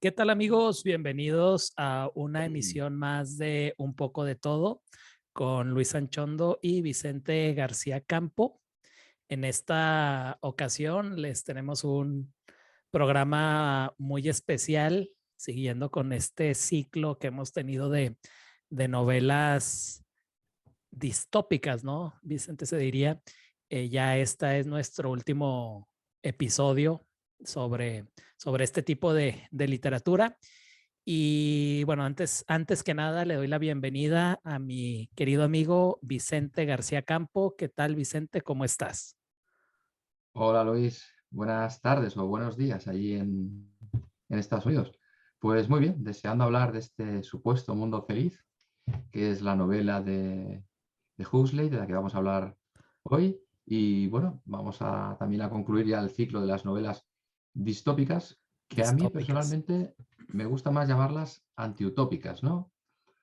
¿Qué tal, amigos? Bienvenidos a una emisión más de Un poco de todo con Luis Anchondo y Vicente García Campo. En esta ocasión les tenemos un programa muy especial, siguiendo con este ciclo que hemos tenido de novelas distópicas, ¿no? Vicente se diría. Ya esta es nuestro último episodio sobre este tipo de literatura. Y bueno, antes que nada, le doy la bienvenida a mi querido amigo Vicente García Campo. ¿Qué tal, Vicente? ¿Cómo estás? Hola Luis, buenas tardes o buenos días allí en Estados Unidos. Pues muy bien, deseando hablar de este supuesto mundo feliz, que es la novela de Huxley, de la que vamos a hablar hoy. Y bueno, vamos a también a concluir ya el ciclo de las novelas distópicas, que a mí Distópicas. personalmente me gusta más llamarlas antiutópicas, ¿no?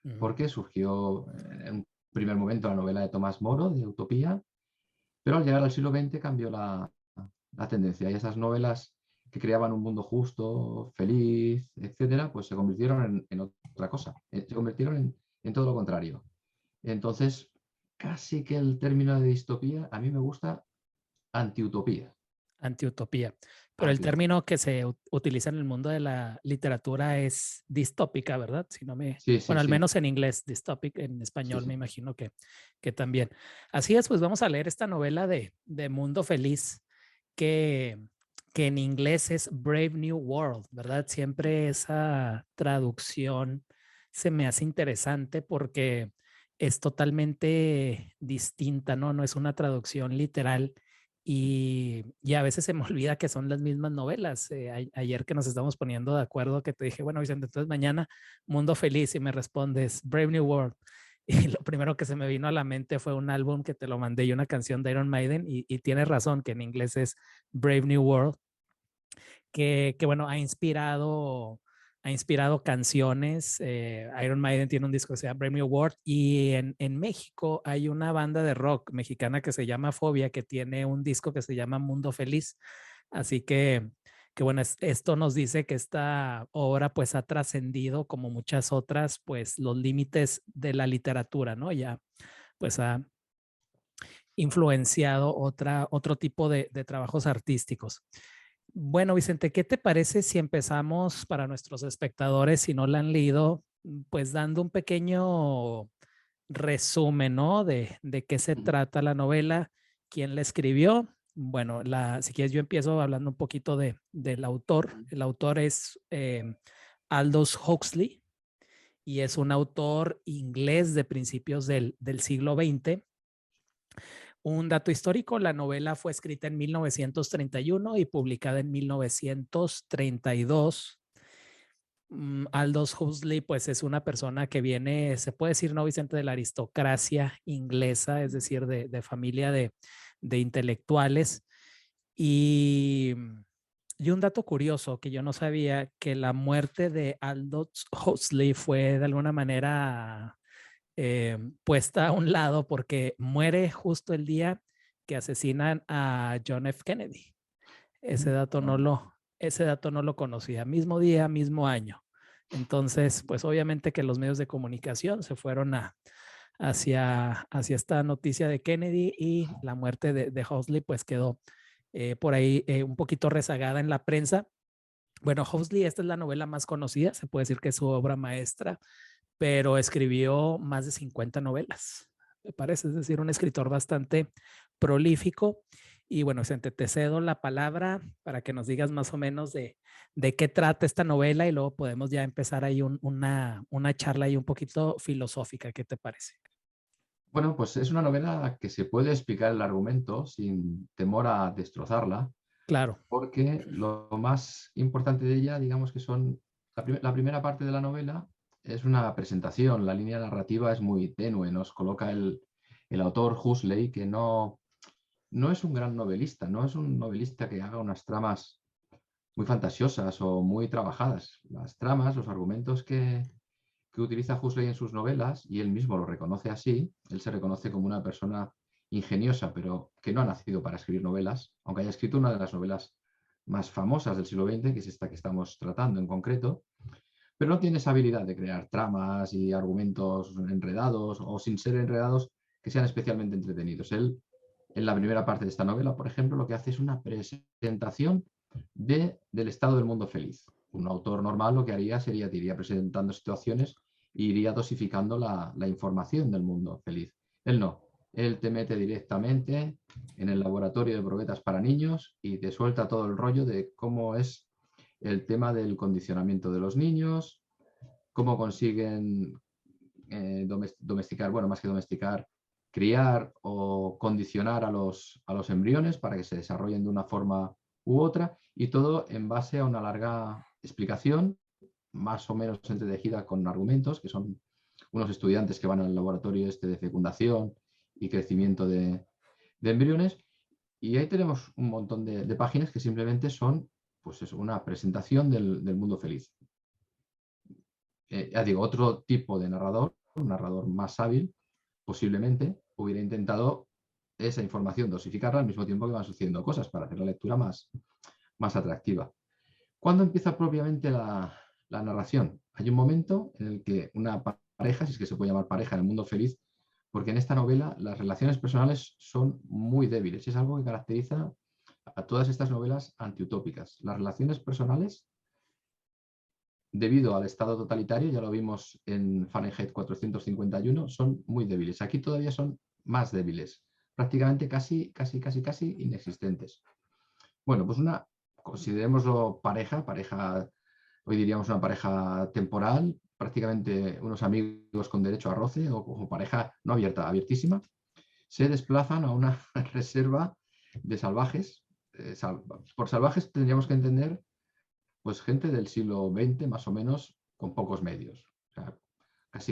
Ujú. Porque surgió en un primer momento la novela de Tomás Moro, de Utopía, pero al llegar al siglo XX cambió la tendencia y esas novelas que creaban un mundo justo, feliz, etcétera, pues se convirtieron en otra cosa, se convirtieron en todo lo contrario. Entonces, casi que el término de distopía a mí me gusta antiutopía. Antiutopía. Pero el Antiutopía. término que se utiliza en el mundo de la literatura es distópica, ¿verdad? Si no me, Sí, sí, bueno, al sí, menos en inglés, dystopic, en sí, español me sí. imagino que también. Así es, pues vamos a leer esta novela de Mundo Feliz que, que en inglés es Brave New World, ¿verdad? Siempre esa traducción se me hace interesante porque es totalmente distinta, ¿no? No es una traducción literal y a veces se me olvida que son las mismas novelas. Ayer que nos estamos poniendo de acuerdo, que te dije, bueno, Vicente, entonces mañana Mundo Feliz y me respondes Brave New World. Y lo primero que se me vino a la mente fue un álbum que te lo mandé y una canción de Iron Maiden y tienes razón que en inglés es Brave New World, que bueno, ha inspirado canciones. Iron Maiden tiene un disco que se llama Brave New World y en México hay una banda de rock mexicana que se llama Fobia que tiene un disco que se llama Mundo Feliz. Así que bueno, esto nos dice que esta obra pues ha trascendido como muchas otras pues los límites de la literatura, ¿no? Ya pues ha influenciado otro tipo de trabajos artísticos. Bueno, Vicente, ¿qué te parece si empezamos para nuestros espectadores, si no la han leído, pues dando un pequeño resumen, ¿no? De qué se trata la novela, quién la escribió. Bueno, si quieres yo empiezo hablando un poquito del autor. El autor es Aldous Huxley y es un autor inglés de principios del siglo XX. Un dato histórico, la novela fue escrita en 1931 y publicada en 1932. Aldous Huxley, pues es una persona que viene, se puede decir, no, Vicente, de la aristocracia inglesa, es decir, de familia de intelectuales. Y, y un dato curioso que yo no sabía, que la muerte de Aldous Huxley fue de alguna manera puesta a un lado porque muere justo el día que asesinan a John F. Kennedy. Ese dato no lo conocía. Mismo día, mismo año. Entonces, pues obviamente que los medios de comunicación se fueron hacia esta noticia de Kennedy y la muerte de Huxley pues quedó por ahí un poquito rezagada en la prensa. Bueno, Huxley, esta es la novela más conocida, se puede decir que es su obra maestra, pero escribió más de 50 novelas, me parece, es decir, un escritor bastante prolífico. Y bueno, Vicente, te cedo la palabra para que nos digas más o menos de qué trata esta novela y luego podemos ya empezar ahí una charla ahí un poquito filosófica. ¿Qué te parece? Bueno, pues es una novela que se puede explicar el argumento sin temor a destrozarla, Claro. porque lo más importante de ella, digamos que son, la primera parte de la novela es una presentación, la línea narrativa es muy tenue, nos coloca el autor Huxley, que no es un gran novelista, no es un novelista que haga unas tramas muy fantasiosas o muy trabajadas. Las tramas, los argumentos que utiliza Huxley en sus novelas, y él mismo lo reconoce así, él se reconoce como una persona ingeniosa, pero que no ha nacido para escribir novelas, aunque haya escrito una de las novelas más famosas del siglo XX, que es esta que estamos tratando en concreto, pero no tiene esa habilidad de crear tramas y argumentos enredados o sin ser enredados que sean especialmente entretenidos. Él, en la primera parte de esta novela, por ejemplo, lo que hace es una presentación del estado del mundo feliz. Un autor normal lo que haría sería te iría presentando situaciones e iría dosificando la información del mundo feliz. Él no. Él te mete directamente en el laboratorio de probetas para niños y te suelta todo el rollo de cómo es el tema del condicionamiento de los niños, cómo consiguen domesticar, bueno, más que domesticar, criar o condicionar a los embriones para que se desarrollen de una forma u otra, y todo en base a una larga explicación, más o menos entretejida con argumentos, que son unos estudiantes que van al laboratorio este de fecundación y crecimiento de embriones, y ahí tenemos un montón de páginas que simplemente son pues eso, una presentación del mundo feliz. Ya digo, otro tipo de narrador, un narrador más hábil, posiblemente hubiera intentado esa información dosificarla al mismo tiempo que van sucediendo cosas para hacer la lectura más atractiva. ¿Cuándo empieza propiamente la narración? Hay un momento en el que una pareja, si es que se puede llamar pareja en el mundo feliz, porque en esta novela las relaciones personales son muy débiles. Es algo que caracteriza a todas estas novelas antiutópicas. Las relaciones personales, debido al estado totalitario, ya lo vimos en Fahrenheit 451, son muy débiles. Aquí todavía son más débiles, prácticamente casi inexistentes. Bueno, pues considerémoslo pareja, hoy diríamos una pareja temporal, prácticamente unos amigos con derecho a roce o pareja no abierta, abiertísima, se desplazan a una reserva de salvajes. Por salvajes tendríamos que entender pues gente del siglo XX más o menos con pocos medios. O sea,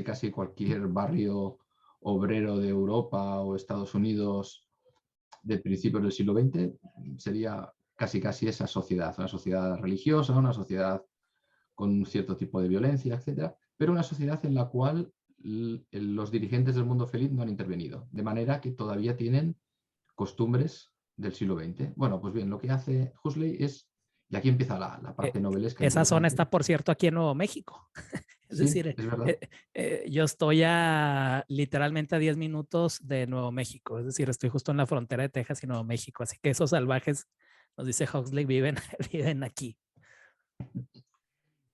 casi cualquier barrio obrero de Europa o Estados Unidos de principios del siglo XX sería casi esa sociedad, una sociedad religiosa, una sociedad con un cierto tipo de violencia, etcétera, pero una sociedad en la cual los dirigentes del mundo feliz no han intervenido, de manera que todavía tienen costumbres del siglo XX. Bueno, pues bien, lo que hace Huxley es, y aquí empieza la parte novelesca Esa zona interesante. está, por cierto, aquí en Nuevo México. Es Sí, decir, es verdad. yo estoy literalmente a 10 minutos de Nuevo México. Es decir, estoy justo en la frontera de Texas y Nuevo México. Así que esos salvajes, nos dice Huxley, viven aquí.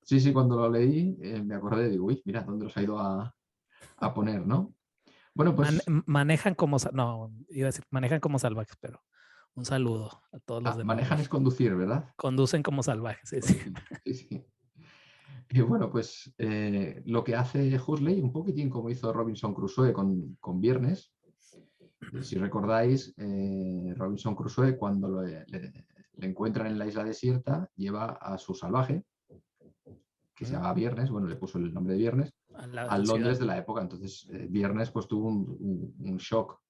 Sí, cuando lo leí me acordé, digo, uy, mira, ¿dónde los ha ido a poner, no? Bueno, pues Manejan como, no, iba a decir, manejan como salvajes, pero un saludo a todos los de Nuevo manejan es México. conducir, ¿verdad? Conducen como salvajes, sí, sí. Conducir, sí. Y bueno, pues lo que hace Huxley, un poquitín como hizo Robinson Crusoe con Viernes, si recordáis, Robinson Crusoe cuando le encuentran en la isla desierta, lleva a su salvaje, que se llama Viernes, bueno, le puso el nombre de Viernes, al Londres de la época. Entonces, Viernes pues tuvo un shock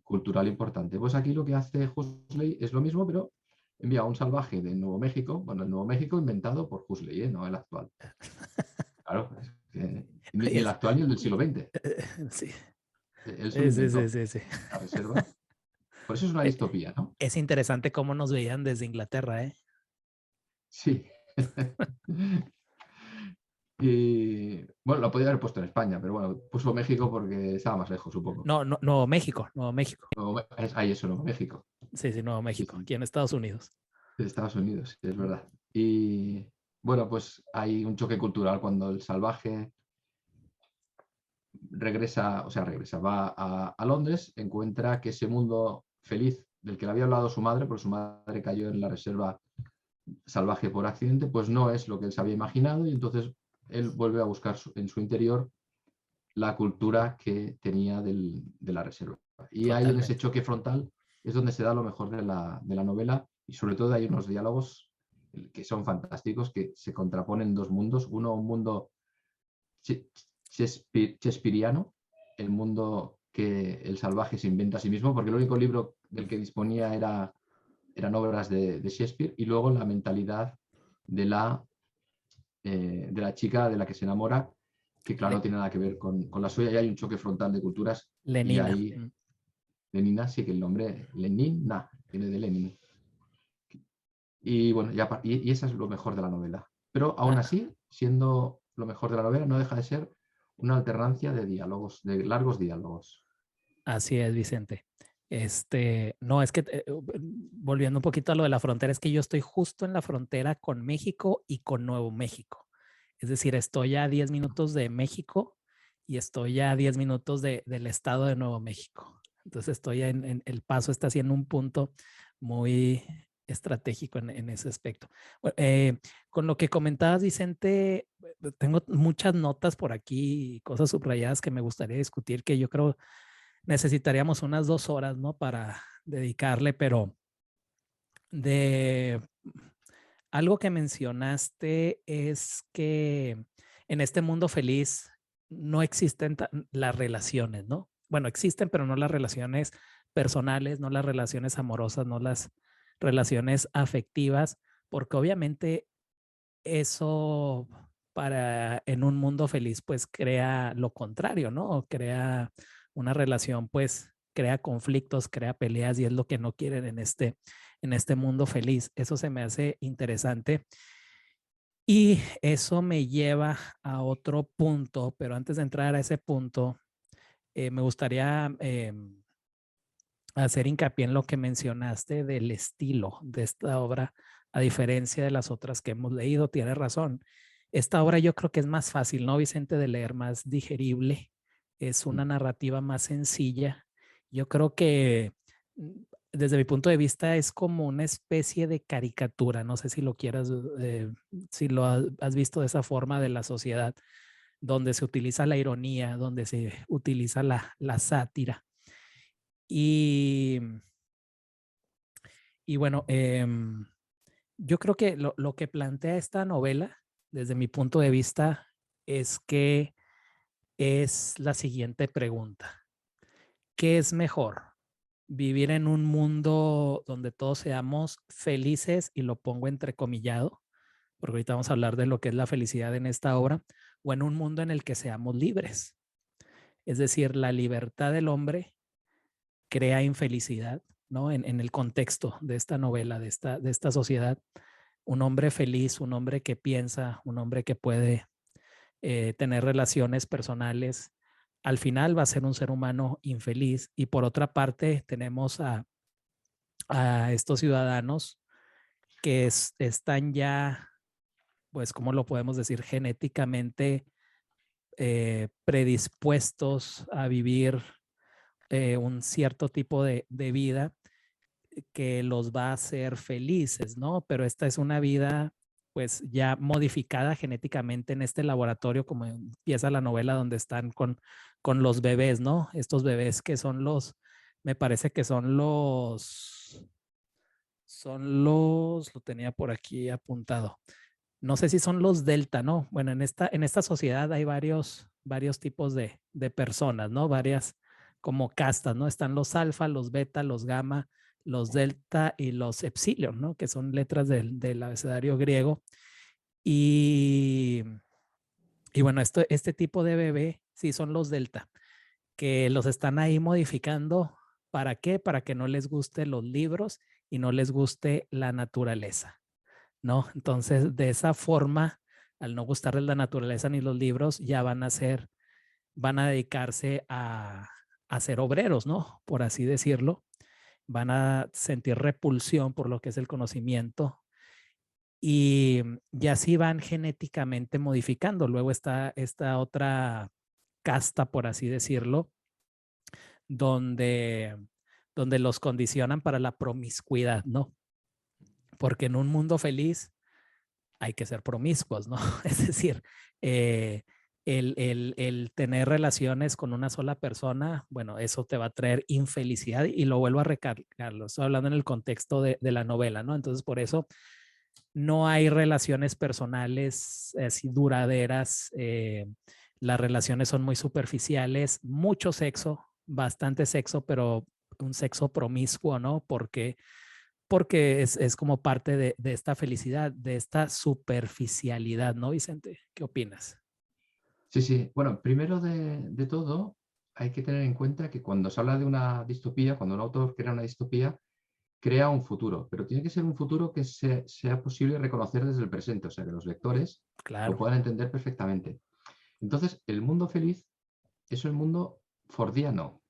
cultural importante. Pues aquí lo que hace Huxley es lo mismo, pero envía a un salvaje de Nuevo México, bueno, el Nuevo México inventado por Huxley, no el actual. Claro, ni el actual ni el del siglo XX. Sí. Él se lo inventó, Sí. la reserva. Por eso es una distopía, ¿no? Es interesante cómo nos veían desde Inglaterra, ¿eh? Sí. Y bueno, lo podía haber puesto en España, pero bueno, puso México porque estaba más lejos, supongo. No, Nuevo México, Nuevo México. Ahí eso, Nuevo México. Sí, Nuevo Sí, México, sí. aquí en Estados Unidos. De Estados Unidos, sí, es verdad. Y bueno, pues hay un choque cultural cuando el salvaje va a Londres, encuentra que ese mundo feliz del que le había hablado su madre, porque su madre cayó en la reserva salvaje por accidente, pues no es lo que él se había imaginado, y entonces él vuelve a buscar en su interior la cultura que tenía de la reserva. Y ahí en ese Totalmente. choque frontal es donde se da lo mejor de la novela, y sobre todo hay unos diálogos que son fantásticos, que se contraponen dos mundos. Uno, un mundo shakespeariano, el mundo que el salvaje se inventa a sí mismo, porque el único libro del que disponía eran obras de Shakespeare, y luego la mentalidad de la chica de la que se enamora, que claro, no tiene nada que ver con la suya, y hay un choque frontal de culturas, y Lenina. ahí Lenina, sí que el nombre Lenina viene de Lenin. Y bueno, y eso es lo mejor de la novela. Pero aún Ah, así, siendo lo mejor de la novela, no deja de ser una alternancia de diálogos, de largos diálogos. así es, Vicente. No, es que volviendo un poquito a lo de la frontera, es que yo estoy justo en la frontera con México y con Nuevo México. Es decir, estoy a 10 minutos de México y estoy a 10 minutos del estado de Nuevo México. Entonces estoy El Paso está así en un punto muy estratégico en ese aspecto. Bueno, con lo que comentabas, Vicente, tengo muchas notas por aquí, cosas subrayadas que me gustaría discutir, que yo creo necesitaríamos unas 2 horas, ¿no? Para dedicarle, pero de algo que mencionaste es que en este mundo feliz no existen las relaciones, ¿no? Bueno, existen, pero no las relaciones personales, no las relaciones amorosas, no las relaciones afectivas, porque obviamente eso para en un mundo feliz pues crea lo contrario, ¿no? Crea una relación, pues crea conflictos, crea peleas y es lo que no quieren en este mundo feliz. Eso se me hace interesante y eso me lleva a otro punto, pero antes de entrar a ese punto, me gustaría hacer hincapié en lo que mencionaste del estilo de esta obra, a diferencia de las otras que hemos leído. Tienes razón. Esta obra yo creo que es más fácil, ¿no, Vicente? De leer, más digerible. Es una narrativa más sencilla. Yo creo que desde mi punto de vista es como una especie de caricatura. No sé si lo quieras, si lo has visto de esa forma de la sociedad, donde se utiliza la ironía, donde se utiliza la sátira. Y Y bueno, yo creo que lo que plantea esta novela, desde mi punto de vista, es que es la siguiente pregunta. ¿Qué es mejor? ¿Vivir en un mundo donde todos seamos felices, y lo pongo entrecomillado, porque ahorita vamos a hablar de lo que es la felicidad en esta obra, o en un mundo en el que seamos libres? Es decir, la libertad del hombre crea infelicidad, ¿no? En el contexto de esta novela, de esta sociedad. Un hombre feliz, un hombre que piensa, un hombre que puede tener relaciones personales, al final va a ser un ser humano infeliz. Y por otra parte, tenemos a estos ciudadanos que están ya, pues, ¿cómo lo podemos decir? Genéticamente predispuestos a vivir un cierto tipo de vida que los va a hacer felices, ¿no? Pero esta es una vida pues ya modificada genéticamente en este laboratorio, como empieza la novela donde están con los bebés, ¿no? Estos bebés que son me parece que lo tenía por aquí apuntado. No sé si son los delta, ¿no? Bueno, en esta sociedad hay varios tipos de personas, ¿no? Varias como castas, ¿no? Están los alfa, los beta, los gamma, los delta y los epsilon, ¿no? Que son letras del abecedario griego. Y, y bueno, este tipo de bebé, sí, son los delta, que los están ahí modificando. ¿Para qué? Para que no les guste los libros y no les guste la naturaleza, ¿no? Entonces, de esa forma, al no gustarles la naturaleza ni los libros, ya van a dedicarse a ser obreros, ¿no? Por así decirlo. Van a sentir repulsión por lo que es el conocimiento y así van genéticamente modificando. Luego está esta otra casta, por así decirlo, donde, donde los condicionan para la promiscuidad, ¿no? Porque en un mundo feliz hay que ser promiscuos, ¿no? Es decir, eh, el tener relaciones con una sola persona, bueno, eso te va a traer infelicidad y lo vuelvo a recalcar, lo estoy hablando en el contexto de la novela, ¿no? Entonces, por eso no hay relaciones personales así duraderas, las relaciones son muy superficiales, mucho sexo, bastante sexo, pero un sexo promiscuo, ¿no? Porque es como parte de esta felicidad, de esta superficialidad, ¿no, Vicente? ¿Qué opinas? Sí, sí. Bueno, primero de todo, hay que tener en cuenta que cuando se habla de una distopía, cuando un autor crea una distopía, crea un futuro, pero tiene que ser un futuro que sea posible reconocer desde el presente, o sea, que los lectores lo Claro, puedan entender perfectamente. Entonces, el mundo feliz es el mundo fordiano.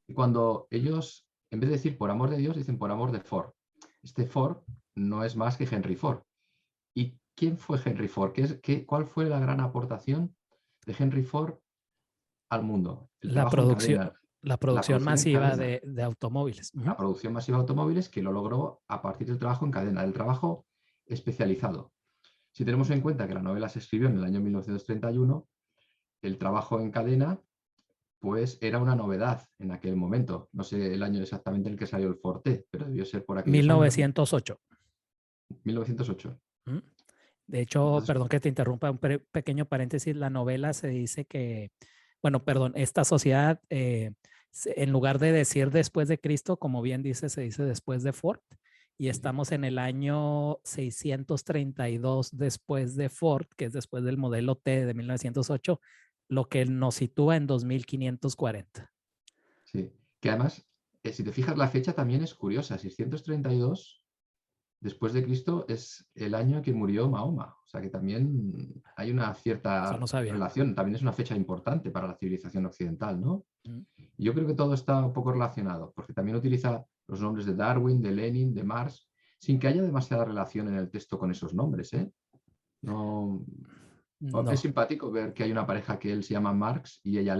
Y cuando ellos, en vez de decir por amor de Dios, dicen por amor de Ford. Este Ford no es más que Henry Ford. ¿Y quién fue Henry Ford? ¿Cuál fue la gran aportación de Henry Ford al mundo? El la trabajo en producción, cadena, la la producción producción en masiva cadena, de automóviles. la producción masiva de automóviles que lo logró a partir del trabajo en cadena, del trabajo especializado. Si tenemos en cuenta que la novela se escribió en el año 1931, el trabajo en cadena pues era una novedad en aquel momento. No sé el año exactamente en el que salió el Forte, pero debió ser por aquellos años, 1908. 1908. ¿Mm? De hecho, Entonces, perdón que te interrumpa, un pequeño paréntesis, la novela se dice que, bueno, perdón, esta sociedad, en lugar de decir después de Cristo, como bien dice, se dice después de Ford, y sí, estamos en el año 632 después de Ford, que es después del modelo T de 1908, lo que nos sitúa en 2540. sí. Que además, si te fijas, la fecha también es curiosa. 632 después de Cristo es el año que murió Mahoma. O sea que también hay una Eso cierta no sabía. relación. También es una fecha importante para la civilización occidental, ¿no? Mm. Y yo creo que todo está un poco relacionado, porque también utiliza los nombres de Darwin, de Lenin, de Marx, sin que haya demasiada relación en el texto con esos nombres, ¿eh? No, es No. simpático ver que hay una pareja que él se llama Marx y ella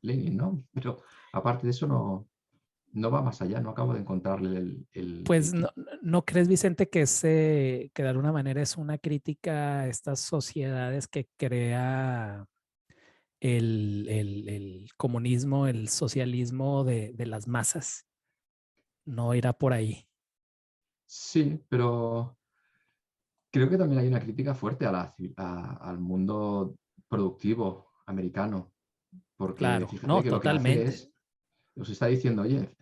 Lenin, ¿no? Pero aparte de eso no va más allá, no acabo de encontrarle el Pues quid. no, no crees, Vicente, que de alguna manera es una crítica a estas sociedades que crea el comunismo, el socialismo de las masas. No irá por ahí. Sí, pero creo que también hay una crítica fuerte al mundo productivo americano, porque Claro, fíjate no, que lo que hace totalmente. es, os está diciendo, oye,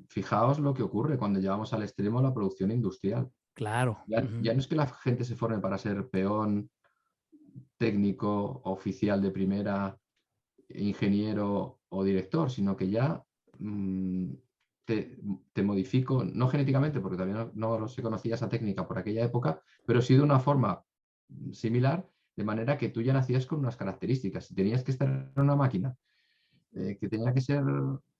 fijaos lo que ocurre cuando llevamos al extremo la producción industrial. Claro. Ya Ujú. no es que la gente se forme para ser peón, técnico, oficial de primera, ingeniero o director, sino que ya mm, te, te modifico, no genéticamente, porque todavía no se conocía esa técnica por aquella época, pero sí de una forma similar, de manera que tú ya nacías con unas características. Si tenías que estar en una máquina que tenía que ser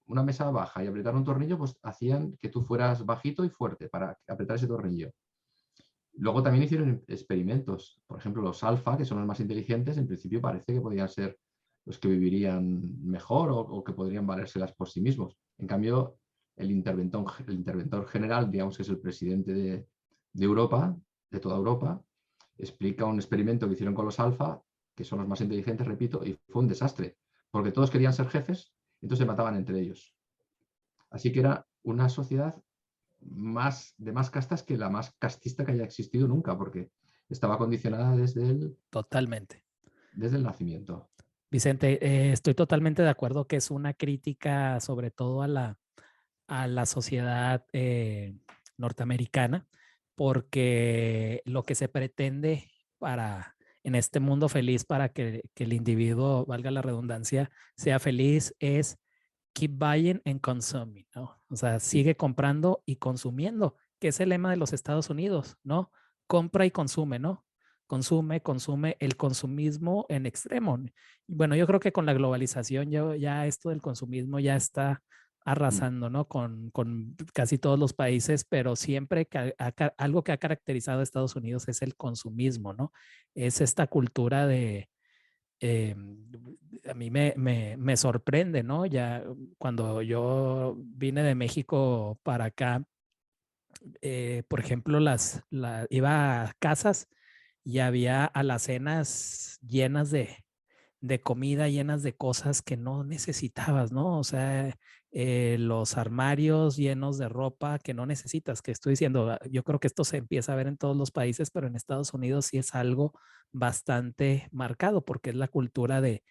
una mesa baja y apretar un tornillo, pues hacían que tú fueras bajito y fuerte para apretar ese tornillo. Luego también hicieron experimentos. Por ejemplo, los alfa, que son los más inteligentes, en principio parece que podían ser los que vivirían mejor o que podrían valérselas por sí mismos. En cambio, el interventor general, digamos que es el presidente de Europa, de toda Europa, explica un experimento que hicieron con los alfa, que son los más inteligentes, repito, y fue un desastre, porque todos querían ser jefes, entonces se mataban entre ellos. Así que era una sociedad de más castas que la más castista que haya existido nunca, porque estaba condicionada Totalmente. desde el nacimiento. Vicente, estoy totalmente de acuerdo que es una crítica sobre todo a la sociedad norteamericana, porque lo que se pretende para en este mundo feliz para que el individuo, valga la redundancia, sea feliz es keep buying and consuming, ¿no? O sea, Sí. sigue comprando y consumiendo, que es el lema de los Estados Unidos, ¿no? Compra y consume, ¿no? Consume, consume, el consumismo en extremo. Bueno, yo creo que con la globalización ya esto del consumismo ya está Mm. arrasando, ¿no? Con casi todos los países, pero siempre algo que ha caracterizado a Estados Unidos es el consumismo, ¿no? Es esta cultura de, eh, a mí me sorprende, ¿no? Ya cuando yo vine de México para acá, por ejemplo, iba a casas y había alacenas llenas de comida, llenas de cosas que no necesitabas, ¿no? O sea, los armarios llenos de ropa que no necesitas, que estoy diciendo, yo creo que esto se empieza a ver en todos los países, pero en Estados Unidos sí es algo bastante marcado porque es la cultura de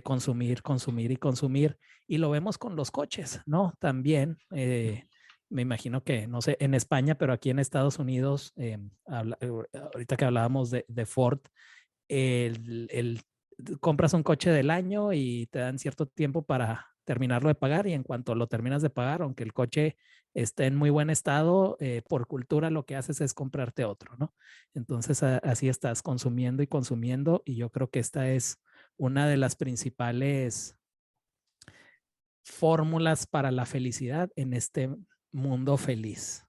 consumir, consumir y consumir. Y lo vemos con los coches, ¿no? También, me imagino que, no sé, en España, pero aquí en Estados Unidos, ahorita que hablábamos de Ford, el compras un coche del año y te dan cierto tiempo terminarlo de pagar y en cuanto lo terminas de pagar, aunque el coche esté en muy buen estado, por cultura lo que haces es comprarte otro, ¿no? Entonces así estás consumiendo y consumiendo y yo creo que esta es una de las principales fórmulas para la felicidad en este mundo feliz.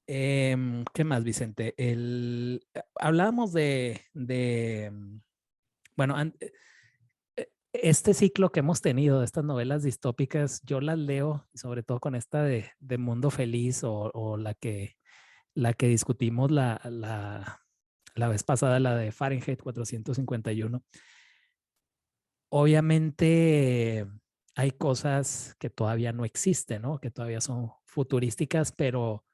¿Qué más, Vicente? Hablábamos bueno, este ciclo que hemos tenido de estas novelas distópicas, yo las leo, sobre todo con esta de Mundo Feliz o la que discutimos la vez pasada, la de Fahrenheit 451. Obviamente hay cosas que todavía no existen, ¿no? Que todavía son futurísticas, pero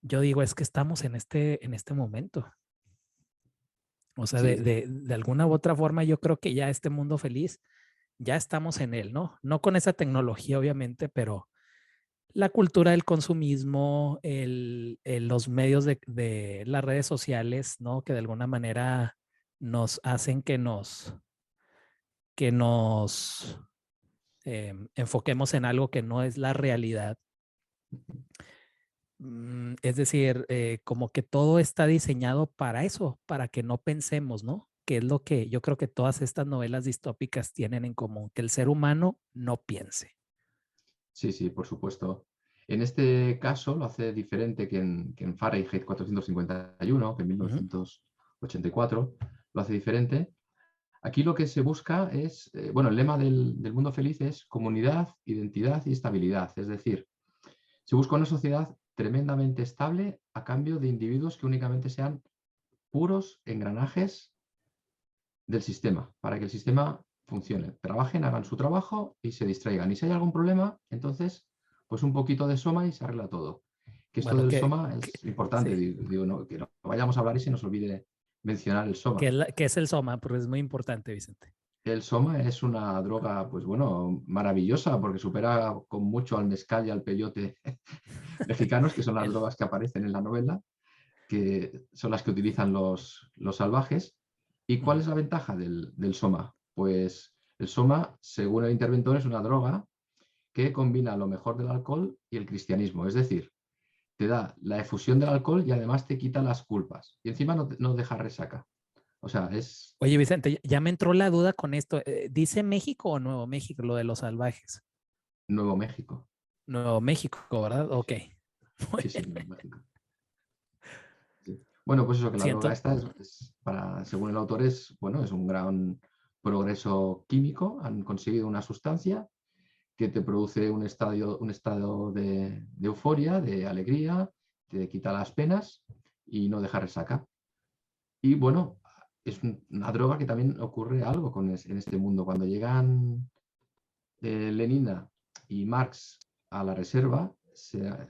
yo digo, es que estamos en este momento. O sea, Sí, de alguna u otra forma, yo creo que ya este mundo feliz, ya estamos en él, ¿no? No con esa tecnología, obviamente, pero la cultura del consumismo, los medios de las redes sociales, ¿no? Que de alguna manera nos hacen que nos enfoquemos en algo que no es la realidad. Es decir, como que todo está diseñado para eso, para que no pensemos, ¿no? Que es lo que yo creo que todas estas novelas distópicas tienen en común, que el ser humano no piense. sí, sí, por supuesto. En este caso lo hace diferente que en Fahrenheit 451, que en Ujú. 1984, lo hace diferente. Aquí lo que se busca es, bueno, el lema del mundo feliz es comunidad, identidad y estabilidad. Es decir, se busca una sociedad tremendamente estable a cambio de individuos que únicamente sean puros engranajes del sistema, para que el sistema funcione. Trabajen, hagan su trabajo y se distraigan. Y si hay algún problema, entonces, pues un poquito de Soma y se arregla todo. Que esto Bueno, del Soma es importante, sí, digo, no, que no vayamos a hablar y se nos olvide mencionar el Soma. que es el Soma, porque es muy importante, Vicente. El Soma es una droga, pues bueno, maravillosa porque supera con mucho al mezcal y al peyote mexicanos, que son las El, drogas que aparecen en la novela, que son las que utilizan los salvajes. ¿Y cuál es la ventaja del Soma? Pues el Soma, según el interventor, es una droga que combina lo mejor del alcohol y el cristianismo. Es decir, te da la efusión del alcohol y además te quita las culpas. Y encima no deja resaca. O sea, es Oye, Vicente, ya me entró la duda con esto. ¿Dice México o Nuevo México lo de los salvajes? Nuevo México. Nuevo México, ¿verdad? Ok. Muy Sí, sí, bien. Nuevo México. Sí. Bueno, pues eso, que la droga Siento. esta para, según el autor, bueno, es un gran progreso químico. Han conseguido una sustancia que te produce un estado de euforia, de alegría, te quita las penas y no deja resaca. Y bueno, es una droga que también ocurre algo en este mundo. Cuando llegan Lenina y Marx a la reserva,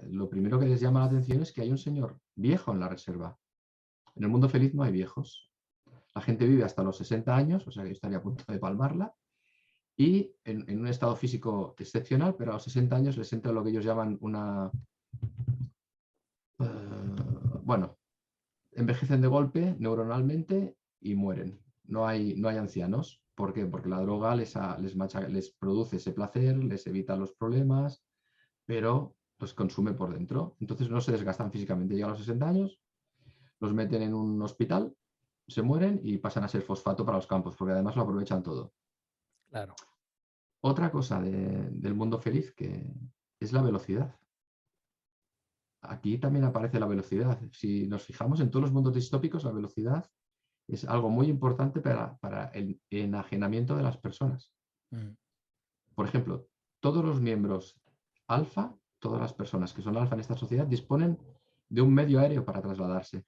lo primero que les llama la atención es que hay un señor viejo en la reserva. En el mundo feliz no hay viejos. La gente vive hasta los 60 años, o sea que yo estaría a punto de palmarla, y en un estado físico excepcional, pero a los 60 años les entra lo que ellos llaman bueno, envejecen de golpe neuronalmente y mueren. No hay ancianos. ¿Por qué? Porque la droga les produce ese placer, les evita los problemas, pero los consume por dentro. Entonces no se desgastan físicamente. Llegan a los 60 años, los meten en un hospital, se mueren y pasan a ser fosfato para los campos, porque además lo aprovechan todo. Claro. Otra cosa del mundo feliz que es la velocidad. Aquí también aparece la velocidad. Si nos fijamos en todos los mundos distópicos, la velocidad es algo muy importante para el enajenamiento de las personas. Mm. Por ejemplo, todos los miembros alfa, todas las personas que son alfa en esta sociedad, disponen de un medio aéreo para trasladarse.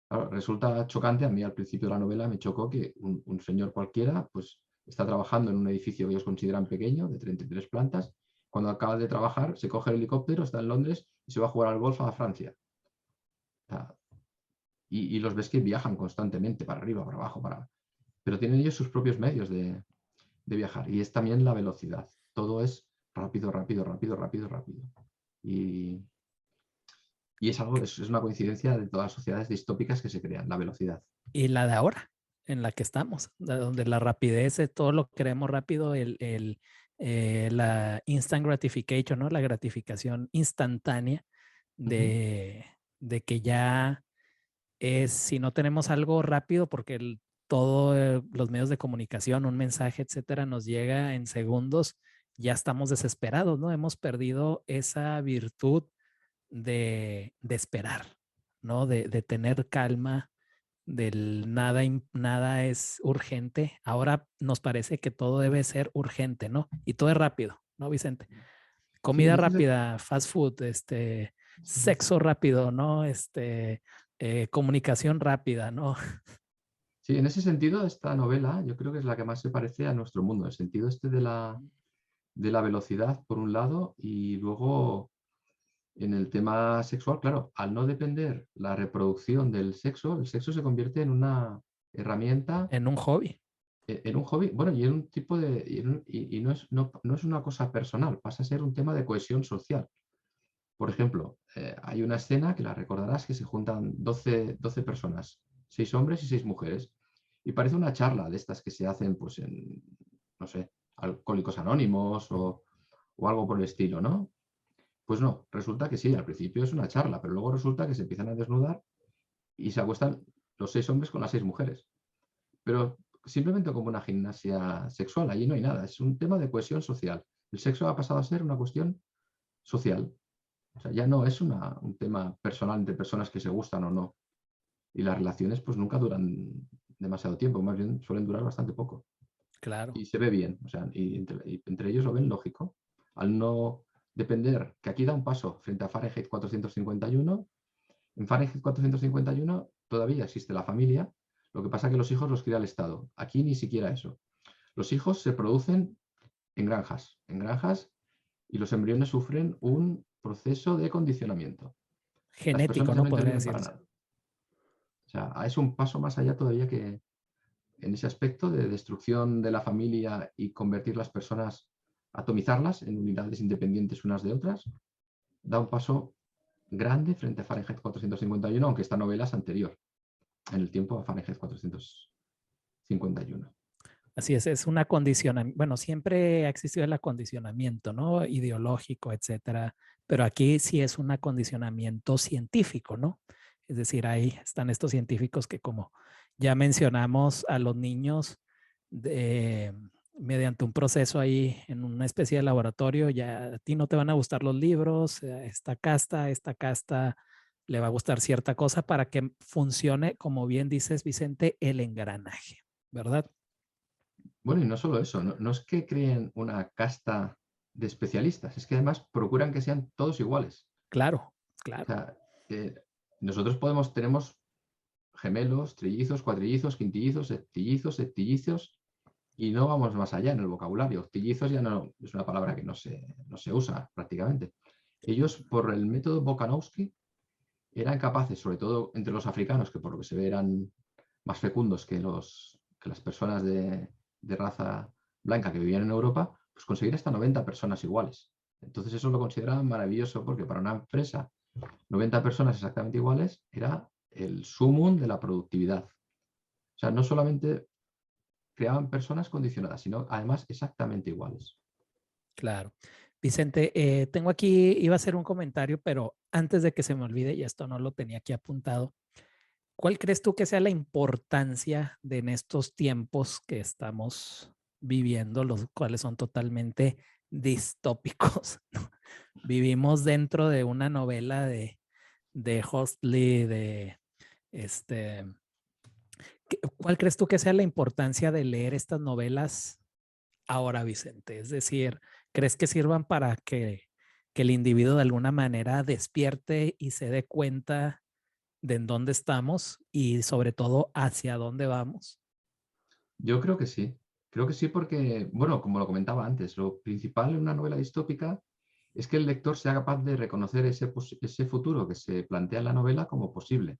Claro, resulta chocante, a mí al principio de la novela me chocó que un señor cualquiera pues, está trabajando en un edificio que ellos consideran pequeño, de 33 plantas. Cuando acaba de trabajar, se coge el helicóptero, está en Londres y se va a jugar al golf a Francia. O sea, y los ves que viajan constantemente para arriba, para abajo, pero tienen ellos sus propios medios de viajar. Y es también la velocidad. Todo es rápido, rápido, rápido, rápido, rápido. Y, y es una coincidencia de todas las sociedades distópicas que se crean, la velocidad. Y la de ahora, en la que estamos, donde la rapidez, todo lo queremos rápido, la instant gratification, ¿no? La gratificación instantánea de que ya es, si no tenemos algo rápido, porque todos los medios de comunicación, un mensaje, etcétera, nos llega en segundos, ya estamos desesperados, ¿no? Hemos perdido esa virtud de esperar, ¿no? De tener calma, del nada es urgente. Ahora nos parece que todo debe ser urgente, ¿no? Y todo es rápido, ¿no, Vicente? Sí, en Comida ese, rápida, fast food, sexo rápido, ¿no? Comunicación rápida, ¿no? sí, en ese sentido, esta novela yo creo que es la que más se parece a nuestro mundo, en el sentido este de la velocidad, por un lado, y luego en el tema sexual, claro, al no depender la reproducción del sexo, el sexo se convierte en una herramienta, En un hobby. en un hobby, bueno, y en un tipo de, y no es una cosa personal, pasa a ser un tema de cohesión social. Por ejemplo, hay una escena que la recordarás que se juntan 12 personas, 6 hombres y 6 mujeres, y parece una charla de estas que se hacen, pues, en, no sé, Alcohólicos Anónimos o algo por el estilo, ¿no? Pues no, resulta que sí, al principio es una charla, pero luego resulta que se empiezan a desnudar y se acuestan los 6 hombres con las 6 mujeres. Pero simplemente como una gimnasia sexual, allí no hay nada, es un tema de cohesión social. El sexo ha pasado a ser una cuestión social. O sea, ya no es un tema personal entre personas que se gustan o no. Y las relaciones pues nunca duran demasiado tiempo, más bien suelen durar bastante poco. Claro. Y se ve bien, o sea, y entre ellos lo ven lógico. Al no depender, que aquí da un paso frente a Fahrenheit 451. En Fahrenheit 451 todavía existe la familia, lo que pasa es que los hijos los cría el Estado. Aquí ni siquiera eso. Los hijos se producen en granjas, y los embriones sufren un proceso de condicionamiento. Las Genético, personas ya ¿no? no Podría intervienen para decirse. nada. O sea, es un paso más allá todavía que en ese aspecto de destrucción de la familia y convertir las personas, atomizarlas en unidades independientes unas de otras, da un paso grande frente a Fahrenheit 451, aunque esta novela es anterior en el tiempo a Fahrenheit 451. Así es un acondicionamiento. Bueno, siempre ha existido el acondicionamiento, ¿no? Ideológico, etcétera. Pero aquí sí es un acondicionamiento científico, ¿no? Es decir, ahí están estos científicos que, como ya mencionamos, a los niños mediante un proceso ahí en una especie de laboratorio, ya a ti no te van a gustar los libros, esta casta le va a gustar cierta cosa para que funcione, como bien dices, Vicente, el engranaje, ¿verdad? Bueno, y no solo eso, no es que creen una casta de especialistas, es que además procuran que sean todos iguales. Claro, O claro. sea, nosotros tenemos gemelos, trillizos, cuatrillizos, quintillizos, septillizos, y no vamos más allá en el vocabulario. Octillizos ya no es una palabra que no se usa prácticamente. Ellos, por el método Bokanowski, eran capaces, sobre todo entre los africanos, que por lo que se ve eran más fecundos que las personas de raza blanca que vivían en Europa, pues conseguir hasta 90 personas iguales. Entonces eso lo consideraban maravilloso porque para una empresa 90 personas exactamente iguales era el sumum de la productividad. O sea, no solamente creaban personas condicionadas, sino además exactamente iguales. Claro. Vicente, tengo aquí, iba a hacer un comentario, pero antes de que se me olvide, y esto no lo tenía aquí apuntado, ¿cuál crees tú que sea la importancia de en estos tiempos que estamos viviendo, los cuales son totalmente distópicos? ¿No? Vivimos dentro de una novela de Huxley, este, ¿cuál crees tú que sea la importancia de leer estas novelas ahora, Vicente? Es decir, ¿crees que sirvan para que el individuo de alguna manera despierte y se dé cuenta de en dónde estamos y sobre todo hacia dónde vamos? Yo creo que sí porque, bueno, como lo comentaba antes, lo principal en una novela distópica es que el lector sea capaz de reconocer ese futuro que se plantea en la novela como posible.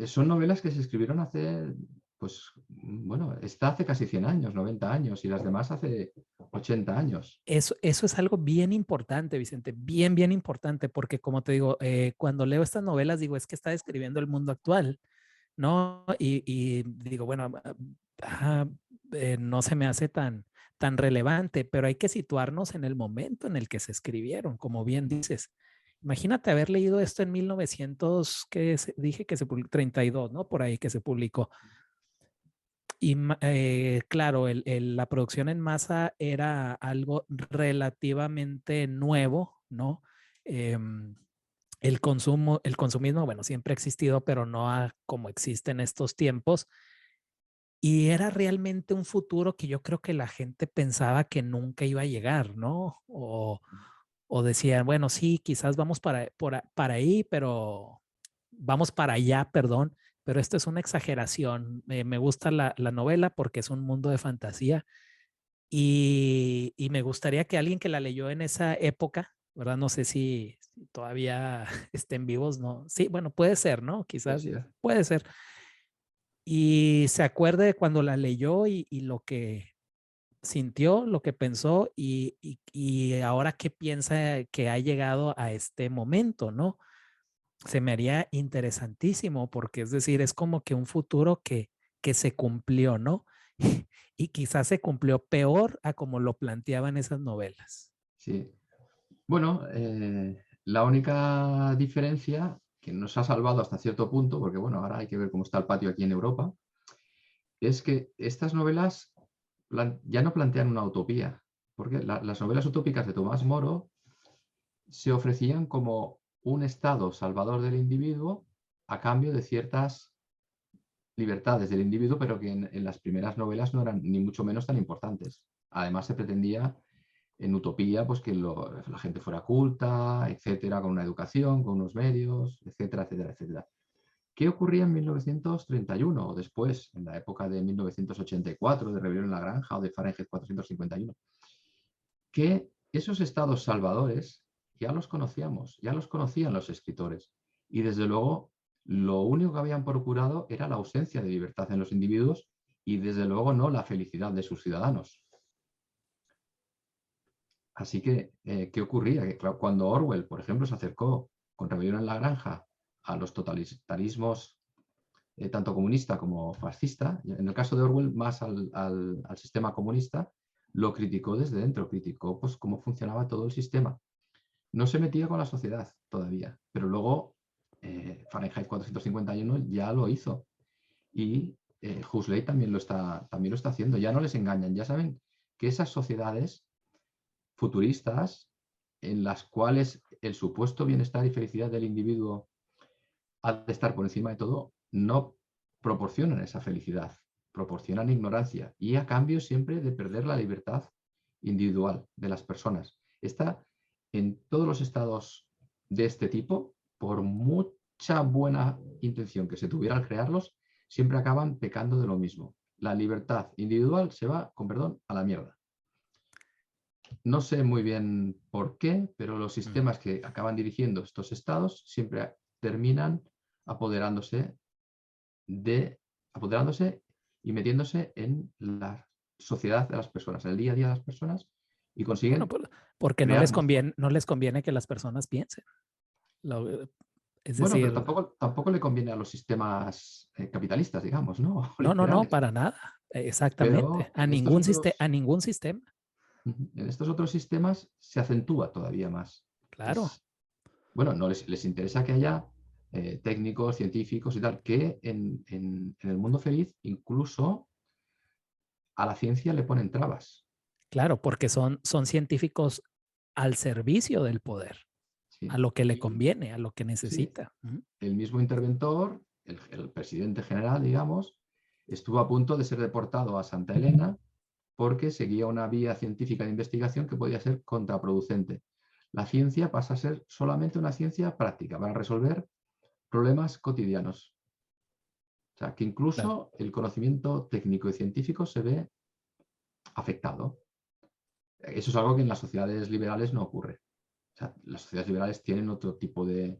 Son novelas que se escribieron hace, pues, bueno, esta hace casi 100 años, 90 años, y las demás hace 80 años. Eso es algo bien importante, Vicente, bien, bien importante, porque como te digo, cuando leo estas novelas, digo, es que está describiendo el mundo actual. ¿no? Y digo, bueno, ah, no se me hace tan relevante, pero hay que situarnos en el momento en el que se escribieron, como bien dices. Imagínate haber leído esto en 1900, dije que se publicó, 32, ¿no? Por ahí que se publicó. Y claro, la producción en masa era algo relativamente nuevo, ¿no? Em, el consumismo, bueno, siempre ha existido, pero no como existe en estos tiempos. Y era realmente un futuro que yo creo que la gente pensaba que nunca iba a llegar, ¿no? O decían, bueno, sí, quizás vamos para ahí, pero vamos para allá, perdón, pero esto es una exageración. Me gusta la novela porque es un mundo de fantasía y me gustaría que alguien que la leyó en esa época, ¿verdad? No sé si todavía estén vivos, ¿no? Sí, bueno, puede ser, ¿no? Puede Quizás ser. puede ser. Y se acuerde de cuando la leyó y lo que sintió, lo que pensó y ahora qué piensa que ha llegado a este momento, ¿no? Se me haría interesantísimo porque es decir, es como que un futuro que se cumplió, ¿no? Y quizás se cumplió peor a como lo planteaban esas novelas. Sí. Bueno, la única diferencia que nos ha salvado hasta cierto punto, porque bueno, ahora hay que ver cómo está el patio aquí en Europa, es que estas novelas ya no plantean una utopía, porque las novelas utópicas de Tomás Moro se ofrecían como un estado salvador del individuo a cambio de ciertas libertades del individuo, pero que en las primeras novelas no eran ni mucho menos tan importantes. Además, se pretendía en utopía pues que la gente fuera culta, etcétera, con una educación, con unos medios, etcétera, etcétera, etcétera. ¿Qué ocurría en 1931 o después, en la época de 1984, de Rebelión en la Granja o de Fahrenheit 451? Que esos estados salvadores ya los conocíamos, ya los conocían los escritores. Y desde luego, lo único que habían procurado era la ausencia de libertad en los individuos y desde luego no la felicidad de sus ciudadanos. Así que, ¿qué ocurría? Que claro, cuando Orwell, por ejemplo, se acercó con Rebelión en la Granja a los totalitarismos tanto comunista como fascista, en el caso de Orwell más al sistema comunista, lo criticó desde dentro, criticó pues, cómo funcionaba todo el sistema. No se metía con la sociedad todavía, pero luego Fahrenheit 451 ya lo hizo y Huxley también lo está haciendo. Ya no les engañan, ya saben que esas sociedades futuristas en las cuales el supuesto bienestar y felicidad del individuo ha de estar por encima de todo, no proporcionan esa felicidad, proporcionan ignorancia y a cambio siempre de perder la libertad individual de las personas. Está en todos los estados de este tipo, por mucha buena intención que se tuviera al crearlos, siempre acaban pecando de lo mismo. La libertad individual se va, con perdón, a la mierda. No sé muy bien por qué, pero los sistemas que acaban dirigiendo estos estados siempre terminan apoderándose apoderándose y metiéndose en la sociedad de las personas, en el día a día de las personas y Bueno, consiguen porque crear no les conviene que las personas piensen. Es bueno, pero decir, tampoco le conviene a los sistemas capitalistas, digamos, ¿no? no, Liberales. para nada. Exactamente. Pero en estos A otros, ningún sistema. en estos otros sistemas se acentúa todavía más. Claro, Bueno, no les interesa que haya técnicos, científicos y tal, que en el mundo feliz incluso a la ciencia le ponen trabas. claro, porque son científicos al servicio del poder, a ¿Sí? lo que le conviene, a lo que Sí, necesita. el mismo interventor, el presidente general, digamos, estuvo a punto de ser deportado a Santa Elena porque seguía una vía científica de investigación que podía ser contraproducente. La ciencia pasa a ser solamente una ciencia práctica para resolver problemas cotidianos. O sea, que Claro, incluso el conocimiento técnico y científico se ve afectado. Eso es algo que en las sociedades liberales no ocurre. O sea, las sociedades liberales tienen otro tipo de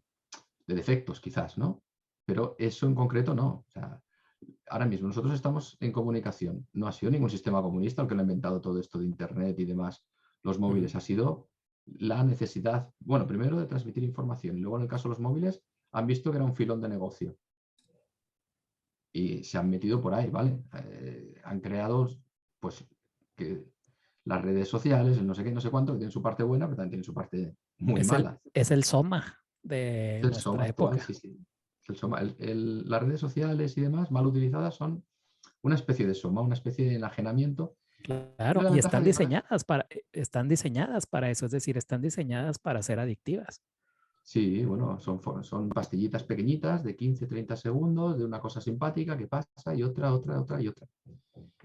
defectos, quizás, ¿no? Pero eso en concreto no. O sea, ahora mismo nosotros estamos en comunicación. No ha sido ningún sistema comunista el que lo ha inventado todo esto de Internet y demás. Los móviles ha sido la necesidad, bueno, primero de transmitir información y luego en el caso de los móviles han visto que era un filón de negocio. y se han metido por ahí, ¿vale? Han creado, pues, que las redes sociales, el no sé qué, no sé cuánto, que tienen su parte buena, pero también tienen su parte muy mala. Es el Soma Es de el SOMA nuestra actual, época. sí, sí. El SOMA. Las redes sociales y demás mal utilizadas son una especie de SOMA, una especie de enajenamiento. Claro, Tiene la y ventaja de que para... están diseñadas para eso, es decir, están diseñadas para ser adictivas. Sí, bueno, son pastillitas pequeñitas de 15, 30 segundos de una cosa simpática que pasa y otra, otra, otra y otra.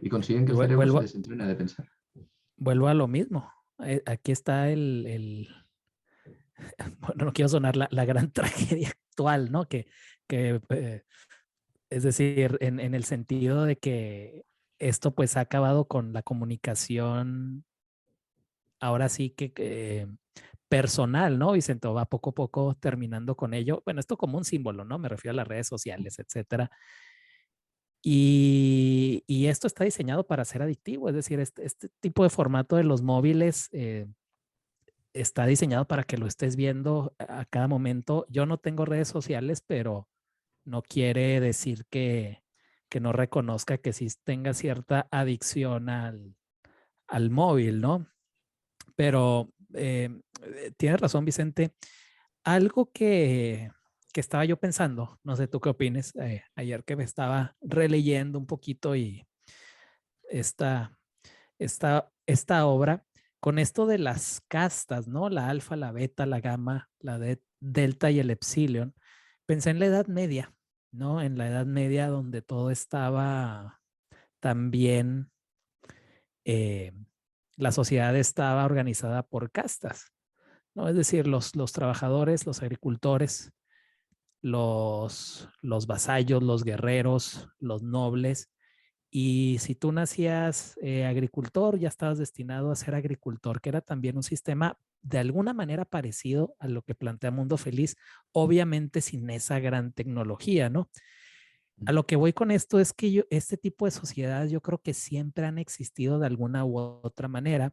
Y consiguen que Y el cerebro se vuelvo, desentrene de pensar. vuelvo a lo mismo. Aquí está bueno, no quiero sonar la gran tragedia actual, ¿no? Que es decir, en el sentido de que esto pues ha acabado con la comunicación, ahora sí que personal, ¿no? Vicente va poco a poco terminando con ello. Bueno, esto como un símbolo, ¿no? Me refiero a las redes sociales, etcétera. Y esto está diseñado para ser adictivo, es decir, este tipo de formato de los móviles está diseñado para que lo estés viendo a cada momento. Yo no tengo redes sociales, pero no quiere decir que no reconozca que sí tenga cierta adicción al móvil, ¿no? Pero tienes razón, Vicente. Algo que estaba yo pensando, no sé tú qué opines, ayer que me estaba releyendo un poquito y esta, esta obra, con esto de las castas, ¿no? La alfa, la beta, la gamma, delta y el epsilon, pensé en la Edad Media, ¿no? En la Edad Media donde todo estaba también, eh, la sociedad estaba organizada por castas, ¿no? Es decir, los trabajadores, los agricultores, los vasallos, los guerreros, los nobles. Y si tú nacías agricultor, ya estabas destinado a ser agricultor, que era también un sistema de alguna manera parecido a lo que plantea Mundo Feliz, obviamente sin esa gran tecnología, ¿no? A lo que voy con esto es que este tipo de sociedades yo creo que siempre han existido de alguna u otra manera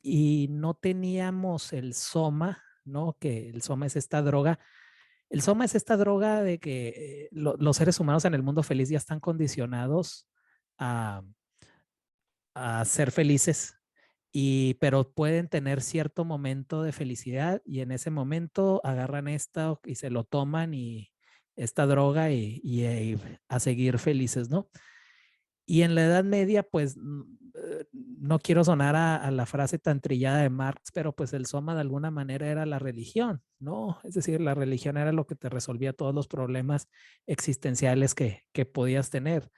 y no teníamos el soma, ¿no? Que el soma es esta droga. El soma es esta droga de que los seres humanos en el mundo feliz ya están condicionados a, a ser felices, pero pueden tener cierto momento de felicidad y en ese momento agarran esto y se lo toman y esta droga y a seguir felices, ¿no? Y en la Edad Media, pues no quiero sonar a la frase tan trillada de Marx, pero pues el soma de alguna manera era la religión, ¿no? Es decir, la religión era lo que te resolvía todos los problemas existenciales que podías tener.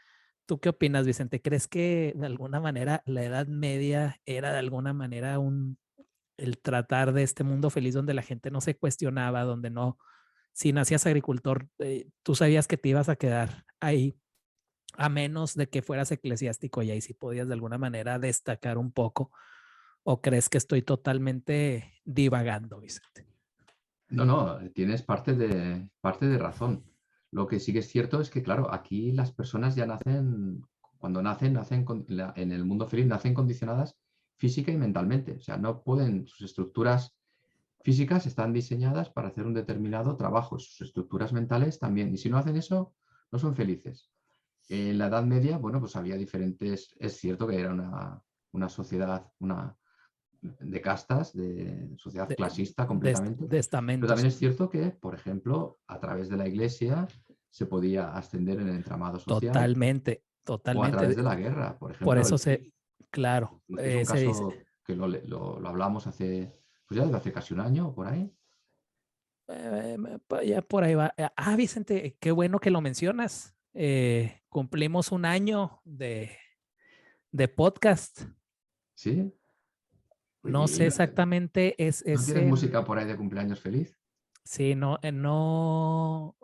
¿Tú qué opinas, Vicente? ¿Crees que de alguna manera la Edad Media era de alguna manera el tratar de este mundo feliz donde la gente no se cuestionaba, donde no, si nacías agricultor, tú sabías que te ibas a quedar ahí a menos de que fueras eclesiástico y ahí sí podías de alguna manera destacar un poco? ¿O crees que estoy totalmente divagando, Vicente? No, no, tienes parte de razón. Lo que sí que es cierto es que, claro, aquí las personas ya nacen, cuando nacen, en el mundo feliz, nacen condicionadas física y mentalmente. O sea, no pueden, sus estructuras físicas están diseñadas para hacer un determinado trabajo, sus estructuras mentales también. Y si no hacen eso, no son felices. En la Edad Media, bueno, pues había diferentes, es cierto que era una sociedad, de castas, de sociedad clasista completamente, De pero también estamentos. es cierto que, por ejemplo, a través de la iglesia se podía ascender en el entramado social Totalmente, o a través de totalmente. la guerra. Por Por ejemplo, eso claro, es un se dice, caso que lo hablamos hace, pues ya desde hace casi un año o por ahí. ya por ahí va. Vicente, qué bueno que lo mencionas. Cumplimos un año de podcast. ¿Sí? No ¿Y sé exactamente, no es tienes música en, por ahí de cumpleaños feliz? sí, no, no,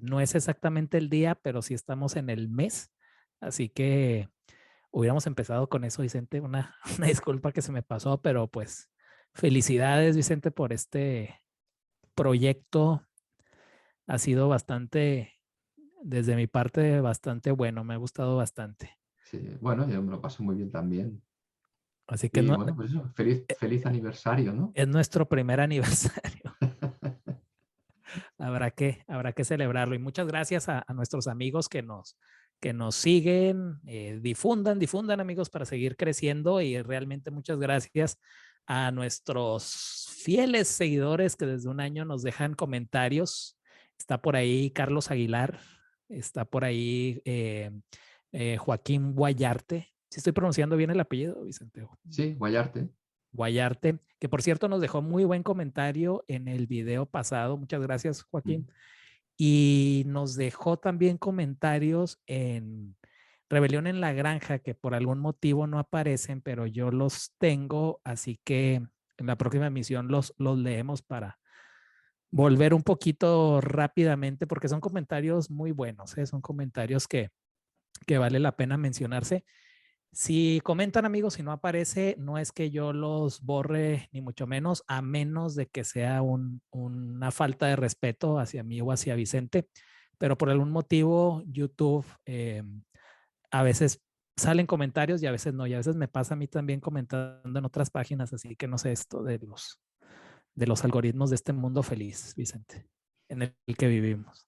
no es exactamente el día, pero sí estamos en el mes. Así que hubiéramos empezado con eso, Vicente. Una disculpa que se me pasó, pero pues felicidades, Vicente, por este proyecto. Ha sido bastante, desde mi parte, bastante bueno. Me ha gustado bastante. Sí, bueno, yo me lo paso muy bien también. Así que Y no, bueno, pues eso, feliz aniversario, ¿no? es nuestro primer aniversario. habrá que celebrarlo. Y muchas gracias a nuestros amigos que nos siguen, difundan amigos para seguir creciendo y realmente muchas gracias a nuestros fieles seguidores que desde un año nos dejan comentarios. Está por ahí Carlos Aguilar, está por ahí Joaquín Guayarte. Si estoy pronunciando bien el apellido, Vicente. Sí, Guayarte. Guayarte, que por cierto nos dejó muy buen comentario en el video pasado. Muchas gracias, Joaquín. Y nos dejó también comentarios en Rebelión en la Granja, que por algún motivo no aparecen, pero yo los tengo, así que en la próxima emisión los leemos para volver un poquito rápidamente, porque son comentarios muy buenos, ¿eh? Son comentarios que vale la pena mencionarse. Si comentan amigos, si no aparece, no es que yo los borre, ni mucho menos, a menos de que sea una falta de respeto hacia mí o hacia Vicente, pero por algún motivo YouTube a veces salen comentarios y a veces no, y a veces me pasa a mí también comentando en otras páginas, así que no sé esto de los algoritmos de este mundo feliz, Vicente, en el que vivimos.